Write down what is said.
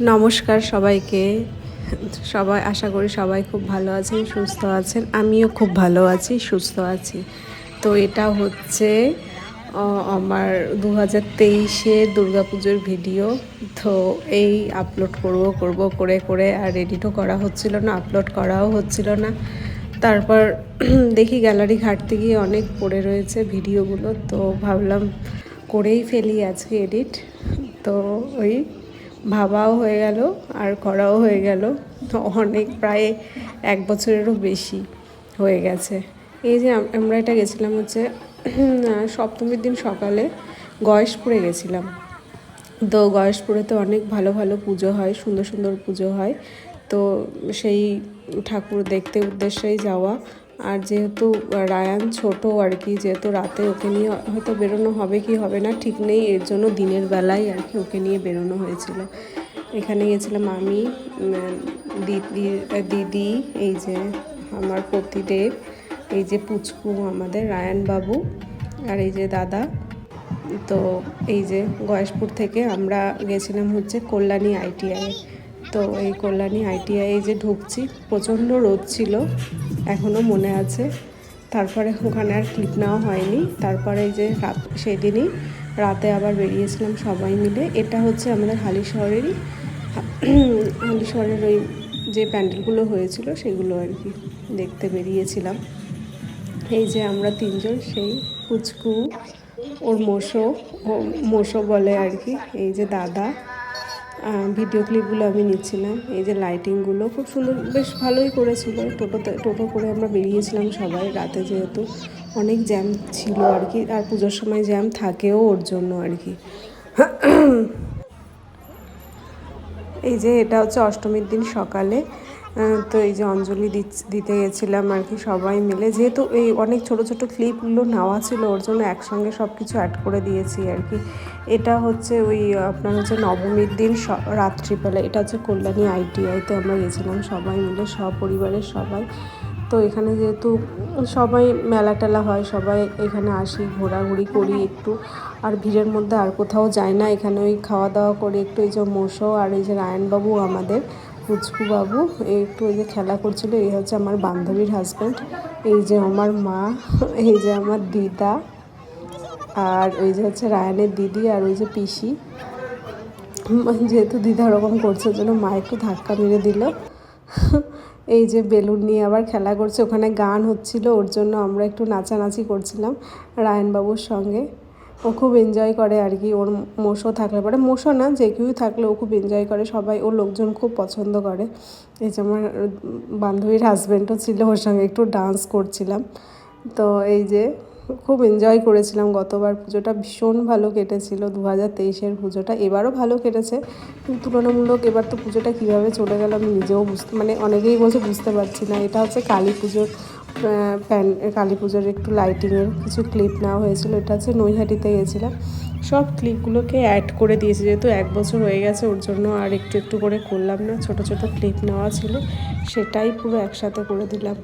নমস্কার সবাইকে। সবাই আশা করি সবাই খুব ভালো আছেন, সুস্থ আছেন। আমিও খুব ভালো আছি, সুস্থ আছি। তো এটা হচ্ছে আমার 2023-এর দুর্গাপুজোর ভিডিও। তো এই আপলোড করব করে আর এডিটও করা হচ্ছিল না, আপলোড করাও হচ্ছিল না। তারপর দেখি গ্যালারি ঘাঁটতে গিয়ে অনেক পড়ে রয়েছে ভিডিওগুলো, তো ভাবলাম করেই ফেলি আজকে এডিট। তো ওই ভাবাও হয়ে গেল আর করাও হয়ে গেল। তো অনেক প্রায় 1 বছরেরও বেশি হয়ে গেছে। এই যে আমরা এটা গেছিলাম হচ্ছে সপ্তমীর দিন সকালে গয়েশপুরে গেছিলাম। তো গয়েশপুরেতে অনেক ভালো ভালো পুজো হয়, সুন্দর সুন্দর পুজো হয়। তো সেই ঠাকুর দেখতে উদ্দেশ্যেই যাওয়া। আর যেহেতু রায়ান ছোট আর কি, যেহেতু রাতে ওকে নিয়ে হয়তো বেরোনো হবে কি হবে না ঠিক নেই, এর জন্য দিনের বেলায় আর কি ওকে নিয়ে বেরোনো হয়েছিল। এখানে গেছিলাম আমি, দিদি, এই যে আমার পতিদেব, এই যে পুচকু আমাদের রায়ানবাবু, আর এই যে দাদা। তো এই যে গয়েশপুর থেকে আমরা গেছিলাম হচ্ছে কল্যাণী ITI। তো এই কল্যাণী ITI যে ঢুকছি, প্রচণ্ড রোদ ছিল, এখনও মনে আছে। তারপরে ওখানে আর ক্লিপ নেওয়া হয়নি। তারপরে এই যে সেদিনই রাতে আবার বেরিয়েছিলাম সবাই মিলে। এটা হচ্ছে আমাদের হালিশহরের ওই যে প্যান্ডেলগুলো হয়েছিল সেগুলো আর কি দেখতে বেরিয়েছিলাম। এই যে আমরা 3জন, সেই পুচকু, ওর মোশো বলে আর কি, এই যে দাদা। ভিডিও ক্লিপগুলো আমি নিচ্ছিলাম। এই যে লাইটিংগুলো খুব সুন্দর, বেশ ভালোই করেছিল। টোটো করে আমরা বেরিয়েছিলাম সবাই রাতে, যেহেতু অনেক জ্যাম ছিল আর কি। আর পুজোর সময় জ্যাম থাকেও ওর জন্য আর কি। এই যে এটা হচ্ছে অষ্টমীর দিন সকালে। তো এই যে অঞ্জলি দিতে গেছিলাম আর কি সবাই মিলে। যেহেতু এই অনেক ছোট ছোট ক্লিপগুলো নেওয়া ছিল, ওর জন্য একসঙ্গে সব কিছু অ্যাড করে দিয়েছি আর কি। এটা হচ্ছে ওই আপনার হচ্ছে নবমীর দিন রাত্রিবেলা। এটা হচ্ছে কল্যাণী ITIতে আমরা গেছিলাম সবাই মিলে, সপরিবারের সবাই। তো এখানে যেহেতু সবাই মেলা টেলা হয়, সবাই এখানে আসি, ঘোরাঘুরি করি একটু। আর ভিড়ের মধ্যে আর কোথাও যাই না। এখানে ওই খাওয়া দাওয়া করে একটু, এই যে মোশো আর এই যে রায়ানবাবু আমাদের পুচকু বাবু একটু ওই যে খেলা করছিল। এই হচ্ছে আমার বান্ধবীর হাজব্যান্ড, এই যে আমার মা, এই যে আমার দিদা, আর ওই যে হচ্ছে রায়ানের দিদি, আর ওই যে পিসি। যেহেতু দিদা ওরকম করছে, ওর জন্য মা একটু ধাক্কা মেরে দিল। এই যে বেলুন নিয়ে আবার খেলা করছে, ওখানে গান হচ্ছিল, ওর জন্য আমরা একটু নাচানাচি করছিলাম রায়ানবাবুর সঙ্গে। ও খুব এনজয় করে আর কি। ওর মোশো থাকলে পরে, মোশো না যে কেউই থাকলে ও খুব এনজয় করে, সবাই ওর লোকজন খুব পছন্দ করে। এই যে আমার বান্ধবীর হাজব্যান্ডও ছিল, ওর সঙ্গে একটু ডান্স করছিলাম। তো এই যে খুব এনজয় করেছিলাম। গতবার পুজোটা ভীষণ ভালো কেটেছিল, 2023-এর পুজোটা। এবারও ভালো কেটেছে, কিন্তু তুলনামূলক এবার তো পুজোটা কীভাবে চলে গেল আমি নিজেও অনেকেই বলছে বুঝতে পারছি না। এটা হচ্ছে কালী পুজোর কালী পুজোর একটু লাইটিংয়ের কিছু ক্লিপ নেওয়া হয়েছিল। এটা হচ্ছে নৈহাটিতে গেছিলাম। সব ক্লিপগুলোকে অ্যাড করে দিয়েছি, যেহেতু 1 বছর হয়ে গেছে, ওর জন্য আর একটু একটু করে করলাম না। ছোট ছোট ক্লিপ নেওয়া ছিল, সেটাই পুরো একসাথে করে দিলাম।